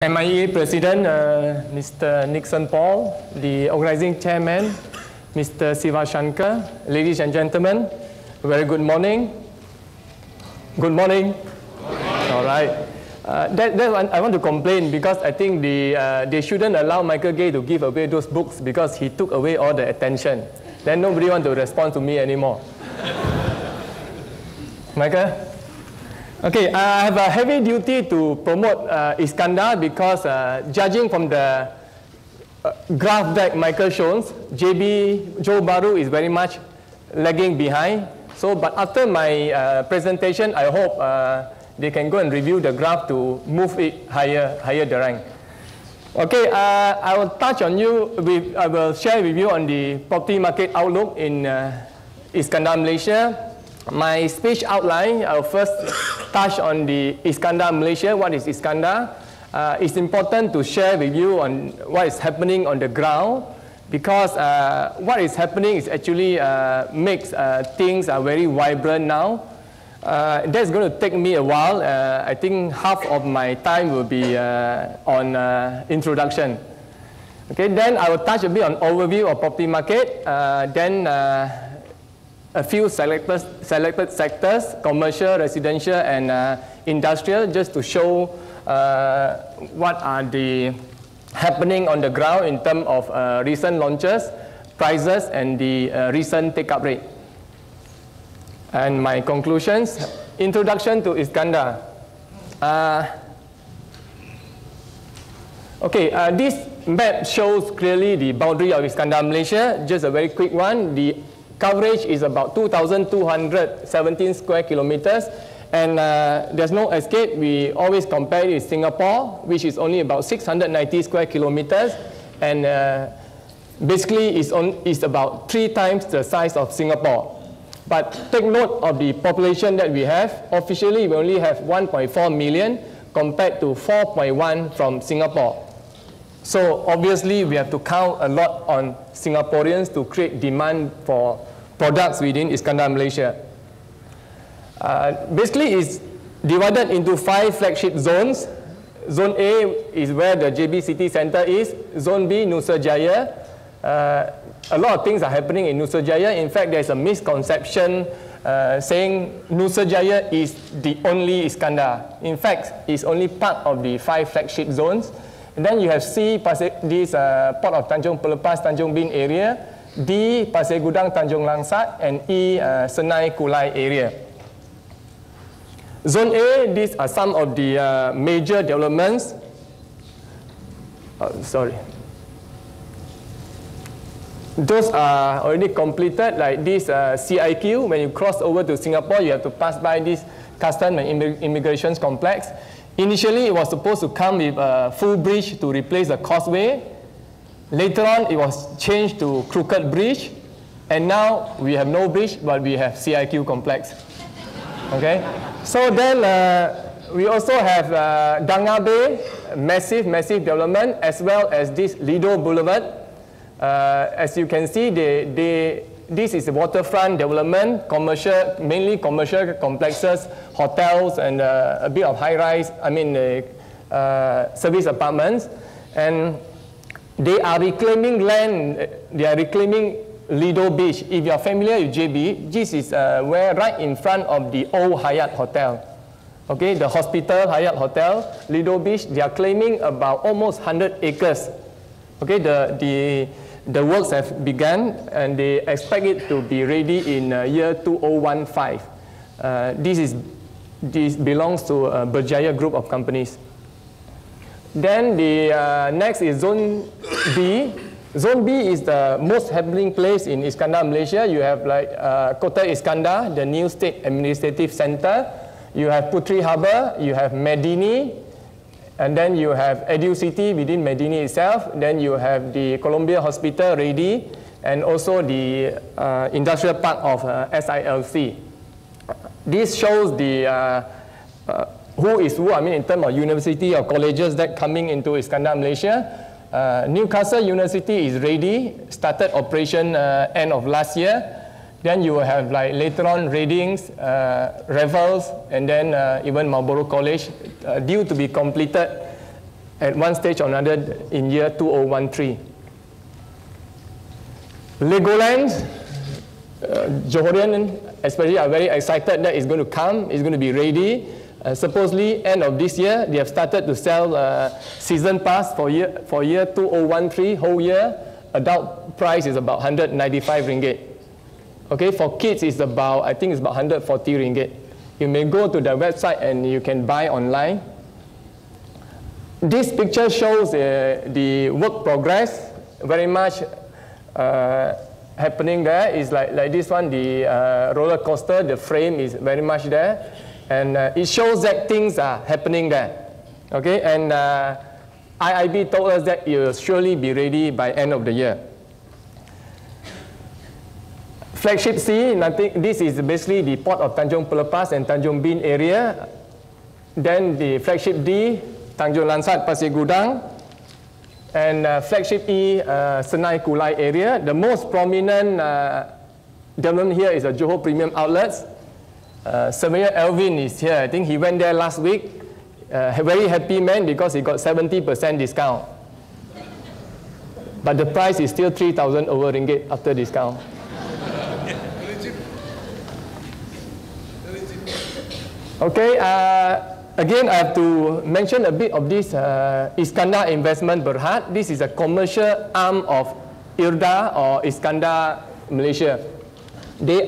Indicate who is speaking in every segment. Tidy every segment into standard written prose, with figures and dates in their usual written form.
Speaker 1: MIA President, Mr. Nixon Paul, the Organizing Chairman, Mr. Siva Shankar, ladies and gentlemen, very good morning. Good morning. All right. I want to complain because I think they shouldn't allow Michael Gay to give away those books because he took away all the attention. Then nobody wants to respond to me anymore. Michael? Okay, I have a heavy duty to promote Iskandar because judging from the graph that Michael shows, Johor Bahru is very much lagging behind. So, but after my presentation, I hope they can go and review the graph to move it higher the rank. Okay, I will touch on I will share with you on the property market outlook in Iskandar, Malaysia. My speech outline, I'll first touch on the Iskandar, Malaysia. What is Iskandar? It's important to share with you on what is happening on the ground because what is happening is actually makes things are very vibrant now. That's going to take me a while. I think half of my time will be on introduction. Okay, then I will touch a bit on overview of property market. Then a few selected sectors, commercial, residential, and industrial, just to show what are the happening on the ground in terms of recent launches, prices, and the recent take-up rate. And my conclusions, introduction to Iskandar. This map shows clearly the boundary of Iskandar, Malaysia. Just a very quick one. The coverage is about 2,217 square kilometers, and there's no escape. We always compare it with Singapore, which is only about 690 square kilometers, and basically it's about 3 times the size of Singapore. But take note of the population that we have. Officially, we only have 1.4 million compared to 4.1 from Singapore. So obviously, we have to count a lot on Singaporeans to create demand for products within Iskandar, Malaysia. Basically, it's divided into 5 flagship zones. Zone A is where the JB City Centre is. Zone B, Nusa Jaya. A lot of things are happening in Nusa Jaya. In fact, there's a misconception saying Nusa Jaya is the only Iskandar. In fact, it's only part of the 5 flagship zones. And then you have C, this Port of Tanjung Pelepas, Tanjung Bin area, D, Pasir Gudang, Tanjung Langsat, and E, Senai Kulai area. Zone A, these are some of the major developments. Those are already completed, like this CIQ. When you cross over to Singapore, you have to pass by this Custom and Immigration Complex. Initially, it was supposed to come with a full bridge to replace the causeway. Later on, it was changed to Crooked Bridge. And now, we have no bridge, but we have CIQ complex. Okay? So then, we also have Danga Bay, massive development, as well as this Lido Boulevard. As you can see, this is a waterfront development, commercial, mainly commercial complexes, hotels, and a bit of high-rise, service apartments. And they are reclaiming land, they are reclaiming Lido Beach. If you are familiar with JB, this is where right in front of the old Hyatt Hotel. Okay, the hospital, Hyatt Hotel, Lido Beach, they are claiming about almost 100 acres. Okay, the works have begun, and they expect it to be ready in year 2015. This belongs to a Berjaya group of companies. Then the next is Zone B. Zone B is the most happening place in Iskandar, Malaysia. You have like Kota Iskandar, the new state administrative center. You have Puteri Harbour, you have Medini, and then you have Edu City within Medini itself. Then you have the Columbia Hospital ready, and also the industrial park of SILC. This shows the who is who, in terms of university or colleges that coming into Iskandar, Malaysia. Newcastle University is ready, started operation end of last year. Then you will have like later on Readings, Revels, and then even Marlborough College due to be completed at one stage or another in year 2013. Legoland, Johorian especially are very excited that it's going to come, it's going to be ready. Supposedly, end of this year, they have started to sell season pass for year 2013, whole year. Adult price is about 195 ringgit. Okay, for kids, it's about, I think it's about 140 ringgit. You may go to the website and you can buy online. This picture shows the work progress, very much happening there. It's like this one, the roller coaster, the frame is very much there. And it shows that things are happening there. Okay, and IIB told us that it will surely be ready by end of the year. Flagship C, this is basically the port of Tanjung Pelepas and Tanjung Bin area. Then the flagship D, Tanjung Lansat, Pasir Gudang. And flagship E, Senai Kulai area. The most prominent development here is the Johor Premium Outlets. Surveyor Alvin is here. I think he went there last week. A very happy man because he got 70% discount. But the price is still 3,000 over ringgit after discount. Okay, again, I have to mention a bit of this Iskandar Investment Berhad. This is a commercial arm of IRDA or Iskandar Malaysia. They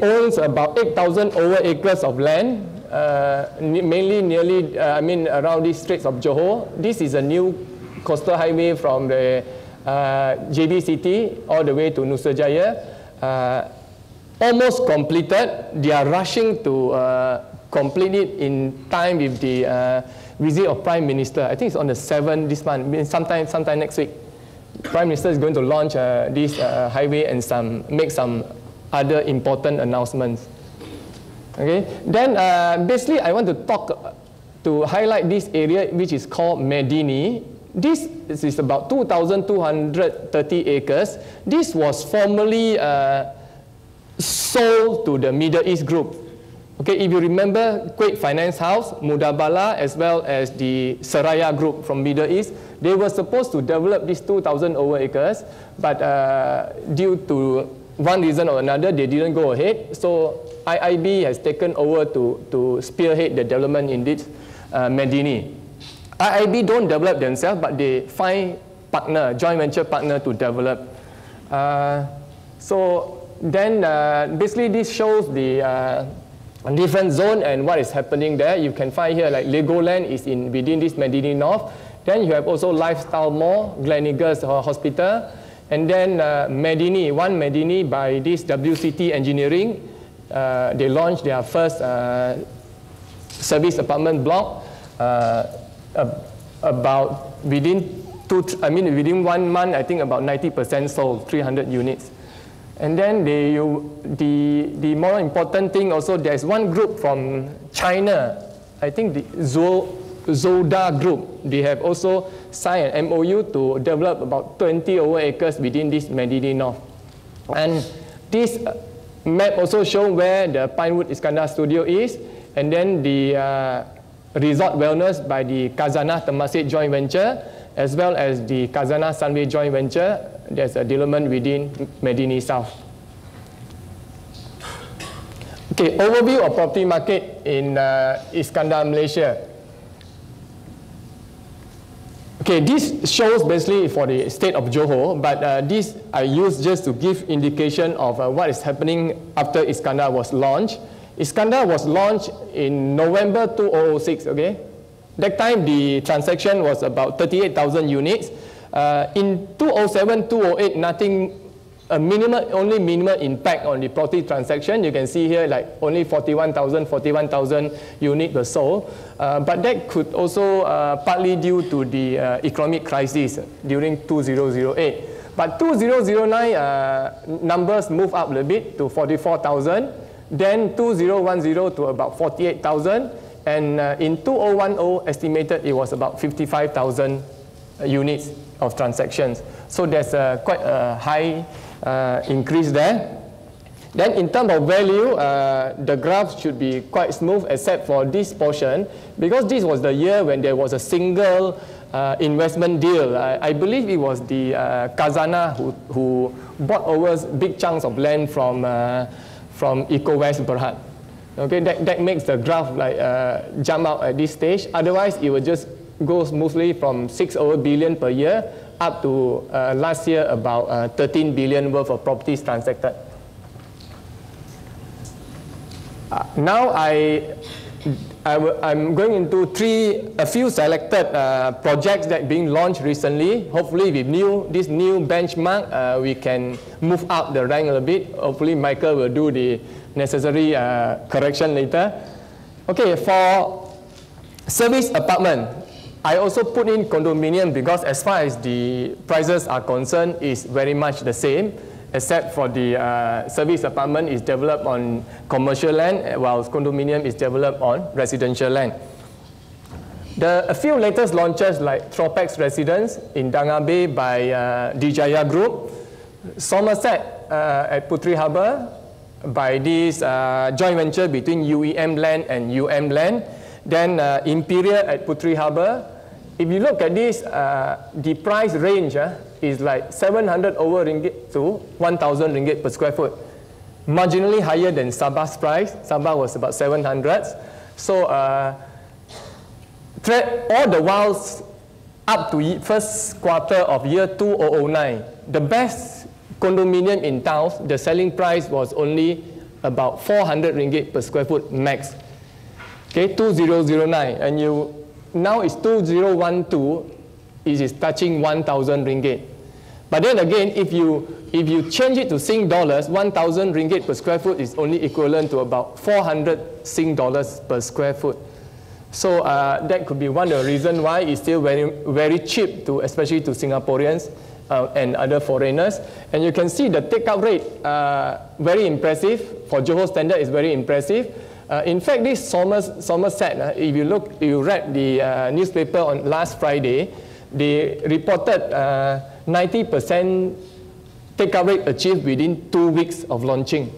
Speaker 1: own about 8,000 over acres of land, mainly around these Straits of Johor. This is a new coastal highway from the JB City all the way to Nusajaya. Almost completed. They are rushing to complete it in time with the visit of Prime Minister. I think it's on the 7th this month, sometime next week. Prime Minister is going to launch this highway and make some other important announcements. Okay. Then basically I want to highlight this area which is called Medini. This is about 2,230 acres. This was formerly sold to the Middle East group. Okay, if you remember Kuwait Finance House, Mudabala, as well as the Seraya group from Middle East, they were supposed to develop these 2,000 over acres, but due to one reason or another, they didn't go ahead. So IIB has taken over to spearhead the development in this Medini. IIB don't develop themselves, but they find partner, joint venture partner to develop. So then basically this shows the different zone and what is happening there. You can find here like Legoland is within this Medini North. Then you have also Lifestyle Mall, Gleneagles Hospital. And then Medini, one Medini by this WCT Engineering. They launched their first service apartment block about within 1 month, I think about 90% sold, 300 units. And then the more important thing also, there's one group from China, I think the Zoda group. They have also signed an MOU to develop about 20 over acres within this Medini North. And this map also shows where the Pinewood Iskandar Studio is, and then the Resort Wellness by the Khazanah Temasek joint venture, as well as the Khazanah Sunway joint venture. There's a development within Medini South. Okay, overview of property market in Iskandar, Malaysia. Okay, this shows basically for the state of Johor, but this I use just to give indication of what is happening after Iskandar was launched. Iskandar was launched in November 2006, okay? That time the transaction was about 38,000 units. In 2007, 2008, nothing, only minimal impact on the property transaction. You can see here like only 41,000 units were sold. But that could also partly due to the economic crisis during 2008. But 2009 numbers move up a little bit to 44,000. Then 2010 to about 48,000. And in 2010 estimated it was about 55,000 units of transactions. So there's quite a high increase there. Then in terms of value, the graph should be quite smooth except for this portion, because this was the year when there was a single investment deal. I believe it was the Khazanah who bought over big chunks of land from Eco West Berhad. Okay, that makes the graph like jump out at this stage. Otherwise, it would just go smoothly from 6 over billion per year up to last year about 13 billion worth of properties transacted. Now I'm going into a few selected projects that being launched recently. Hopefully with this new benchmark, we can move up the rank a little bit. Hopefully Michael will do the necessary correction later. Okay, for service apartment, I also put in condominium because as far as the prices are concerned, it's very much the same, except for the service apartment is developed on commercial land, while condominium is developed on residential land. A few latest launches like Tropex Residence in Danga Bay by Dijaya Group, Somerset at Putri Harbour by this joint venture between UEM Land and UM Land, then Imperial at Putri Harbour. If you look at this, the price range is like 700 over ringgit to 1,000 ringgit per square foot. Marginally higher than Sabah's price. Sabah was about 700. So all the while up to first quarter of year 2009, the best condominium in town, the selling price was only about 400 ringgit per square foot max. Okay, 2009, and now it's 2012, it is touching 1,000 ringgit. But then again, if you change it to Sing dollars, 1,000 ringgit per square foot is only equivalent to about 400 Sing dollars per square foot. So that could be one of the reasons why it's still very, very cheap, especially to Singaporeans and other foreigners. And you can see the take-up rate, very impressive. For Johor standard, is very impressive. In fact, this Somerset, if you read the newspaper on last Friday, they reported 90% take-up rate achieved within 2 weeks of launching.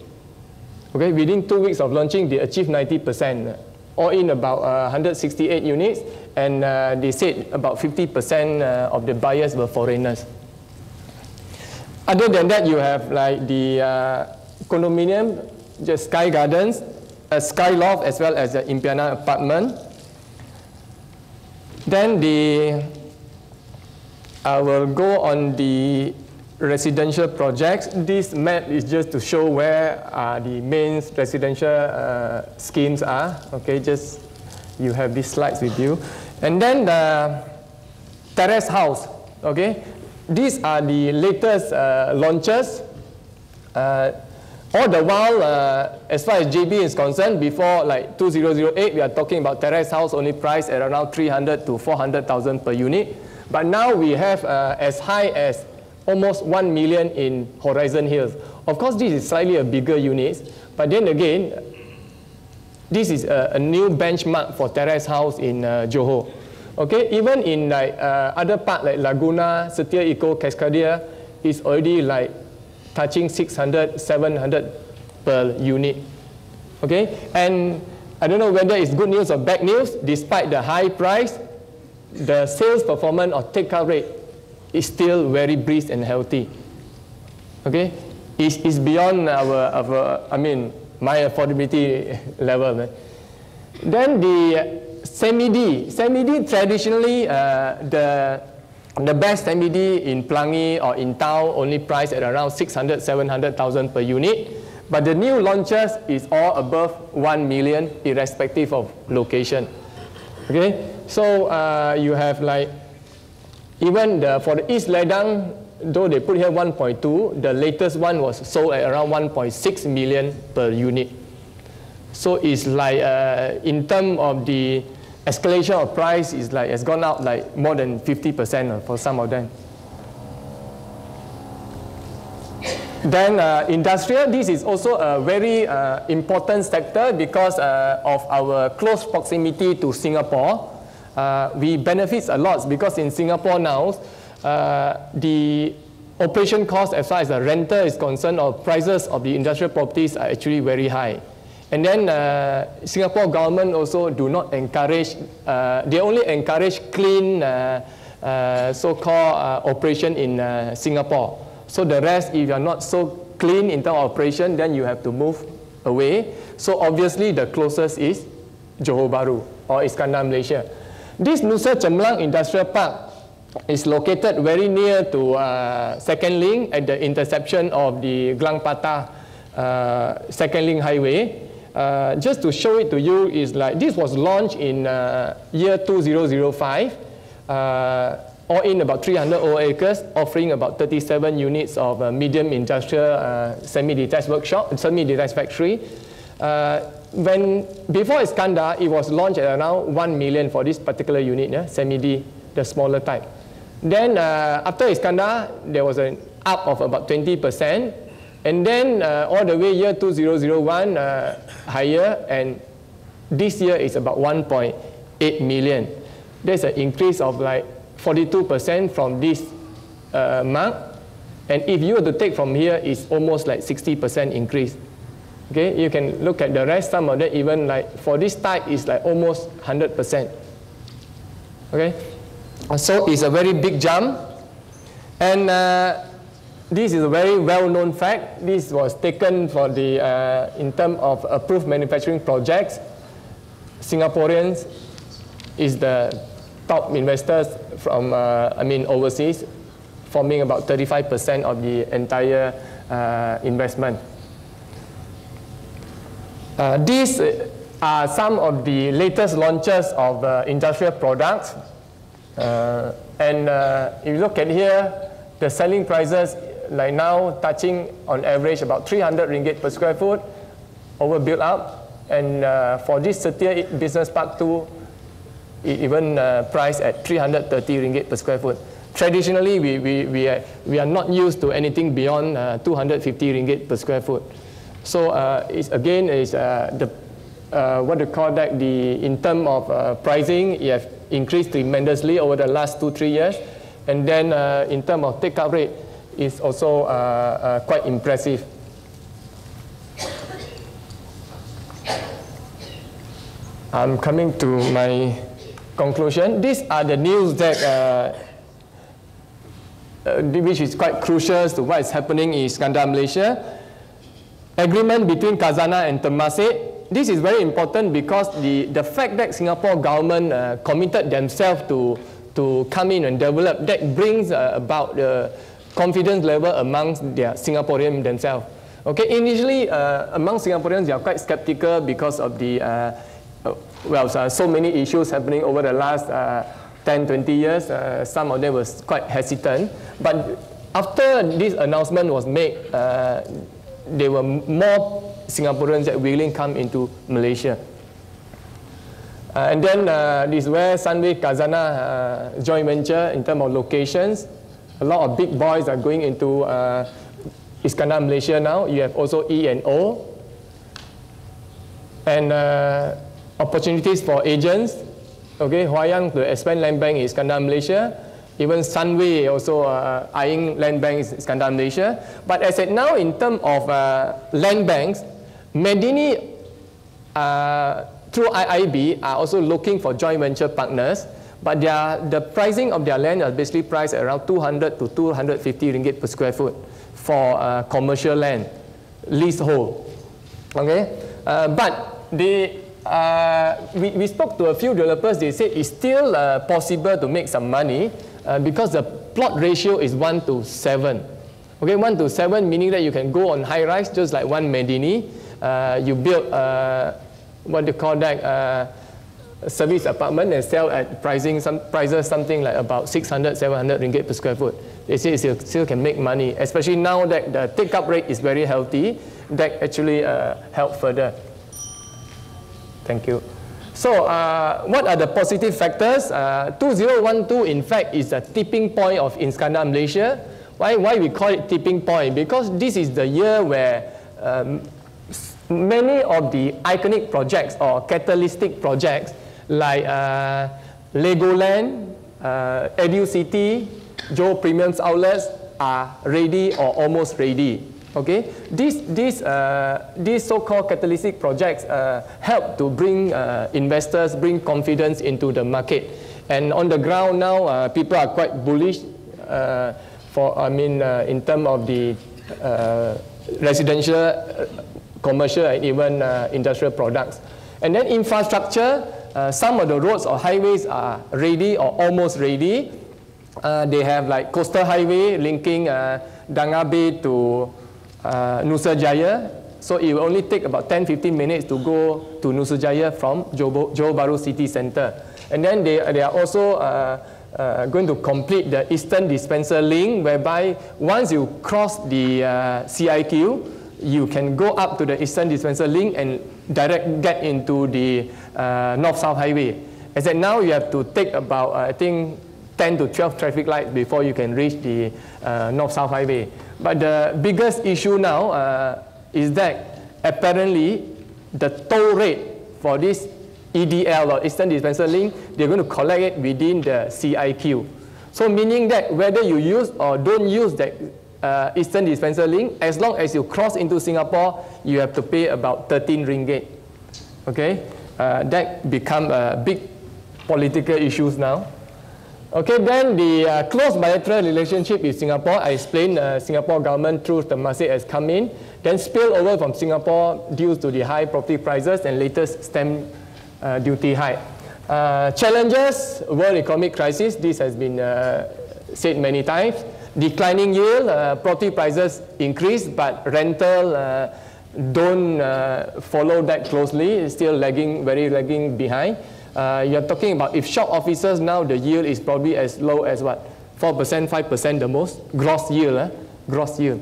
Speaker 1: Okay, within 2 weeks of launching, they achieved 90%, all in about 168 units, and they said about 50% of the buyers were foreigners. Other than that, you have like the condominium, just Sky Gardens, a Sky Loft, as well as the Impiana apartment. Then I will go on the residential projects. This map is just to show where the main residential schemes are. Okay, just you have these slides with you. And then the terrace house. Okay, these are the latest launches. All the while, as far as JB is concerned, before like 2008, we are talking about terrace house only priced at around 300 to 400,000 per unit. But now we have as high as almost 1 million in Horizon Hills. Of course, this is slightly a bigger unit, but then again, this is a new benchmark for terrace house in Johor. Okay, even in like other part like Laguna, Setia Eco, Cascadia, is already like touching 600, 700 per unit. Okay, and I don't know whether it's good news or bad news. Despite the high price, the sales performance or take-up rate is still very brisk and healthy. Okay, it's beyond my affordability level. Man. Then the semi-D traditionally the best semi-D in Pelangi or in town only priced at around 600, 700,000 per unit. But the new launches is all above 1 million irrespective of location. Okay, so you have like, even for the East Ledang, though they put here 1.2, the latest one was sold at around 1.6 million per unit. So it's like, in terms of the escalation of price, is like, has gone up like more than 50% for some of them. Then industrial, this is also a very important sector because of our close proximity to Singapore. We benefit a lot because in Singapore now, the operation costs as far as the rental is concerned, or prices of the industrial properties are actually very high. And then Singapore government also do not encourage, they only encourage clean so-called operation in Singapore. So the rest, if you are not so clean in terms of operation, then you have to move away. So obviously the closest is Johor Bahru or Iskandar, Malaysia. This Nusa Cemerlang Industrial Park is located very near to Second Link at the intersection of the Glang Patah Second Link Highway. Just to show it to you, is like this was launched in year 2005, all in about 300 acres, offering about 37 units of medium industrial semi-detached workshop, semi-detached factory. Before Iskandar, it was launched at around 1 million for this particular unit, yeah, semi-D, the smaller type. Then after Iskandar, there was an up of about 20%. And then all the way year 2001, higher, and this year is about 1.8 million. There's an increase of like 42% from this mark. And if you were to take from here, it's almost like 60% increase. Okay, you can look at the rest, some of them even like for this type is like almost 100%. Okay, so it's a very big jump. And this is a very well-known fact. This was taken for the, in terms of approved manufacturing projects. Singaporeans is the top investors from, overseas, forming about 35% of the entire investment. These are some of the latest launches of industrial products. And if you look at here, the selling prices like now touching on average about 300 ringgit per square foot, over built up. And for this Setia Business Park 2, it even priced at 330 ringgit per square foot. Traditionally, we are not used to anything beyond 250 ringgit per square foot. So it's again is the what do you call that? In terms of pricing, it has increased tremendously over the last 2-3 years, and then in terms of take-up rate, is also quite impressive. I'm coming to my conclusion. These are the news that which is quite crucial to what is happening in Iskandar, Malaysia. Agreement between Khazanah and Temasek. This is very important because the fact that Singapore government committed themselves to come in and develop, that brings about the confidence level amongst their Singaporeans themselves. Okay, initially among Singaporeans, they are quite skeptical because of the so many issues happening over the last 10-20 years. Some of them was quite hesitant, but after this announcement was made, there were more Singaporeans that willing come into Malaysia. And then this is where Sunway Khazanah joint venture in terms of locations. A lot of big boys are going into Iskandar, Malaysia now. You have also E&O. And opportunities for agents. Okay, Huayang to expand land bank in Iskandar, Malaysia. Even Sunway also eyeing land banks in Iskandar, Malaysia. But as at now, in terms of land banks, Medini through IIB are also looking for joint venture partners. But the pricing of their land is basically priced at around 200 to 250 ringgit per square foot for commercial land, leasehold. Okay, but we spoke to a few developers. They said it's still possible to make some money because the plot ratio is 1:7. Okay, 1:7 meaning that you can go on high rise just like one Medini. You build what they call that service apartment and sell at prices something like about 600-700 ringgit per square foot. They say it still can make money, especially now that the take-up rate is very healthy. That actually help further. Thank you. So what are the positive factors? 2012 in fact is a tipping point of Iskandar, Malaysia. Why we call it tipping point? Because this is the year where many of the iconic projects or catalytic projects like Legoland, EduCity, Johor Premium Outlets, are ready or almost ready. Okay, these so-called catalytic projects help to bring investors, bring confidence into the market. And on the ground now, people are quite bullish in terms of the residential, commercial, and even industrial products. And then infrastructure, some of the roads or highways are ready or almost ready. They have like coastal highway linking Danga Bay to Nusa Jaya. So it will only take about 10-15 minutes to go to Nusa Jaya from Johor Bahru city center. And then they are also going to complete the Eastern Dispenser link, whereby once you cross the CIQ, you can go up to the Eastern Dispenser link and direct get into the North-South Highway. As at now, you have to take about, I think, 10 to 12 traffic lights before you can reach the North-South Highway. But the biggest issue now is that apparently the toll rate for this EDL or Eastern Dispenser link, they're going to collect it within the CIQ. So meaning that whether you use or don't use that Eastern Dispenser link, as long as you cross into Singapore, you have to pay about 13 ringgit. Okay, that become a big political issues now. Okay, then the close bilateral relationship with Singapore, I explained Singapore government through Temasek has come in, then spill over from Singapore due to the high property prices and latest stamp duty hike. Challenges, world economic crisis, this has been said many times. Declining yield, property prices increase, but rental don't follow that closely, it's still lagging, very lagging behind. You're talking about if shop offices now, the yield is probably as low as what? 4%, 5% the most, gross yield, gross yield.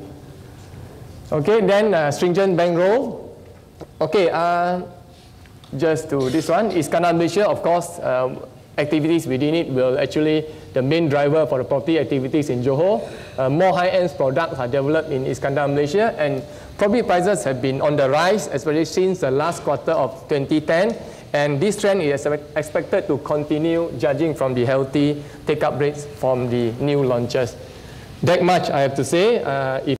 Speaker 1: Okay, then stringent bank rule. Okay, just to this one, Iskandar Malaysia, of course, activities within it will actually the main driver for the property activities in Johor. More high-end products are developed in Iskandar Malaysia, and property prices have been on the rise, especially since the last quarter of 2010. And this trend is expected to continue, judging from the healthy take-up rates from the new launches. That much I have to say. If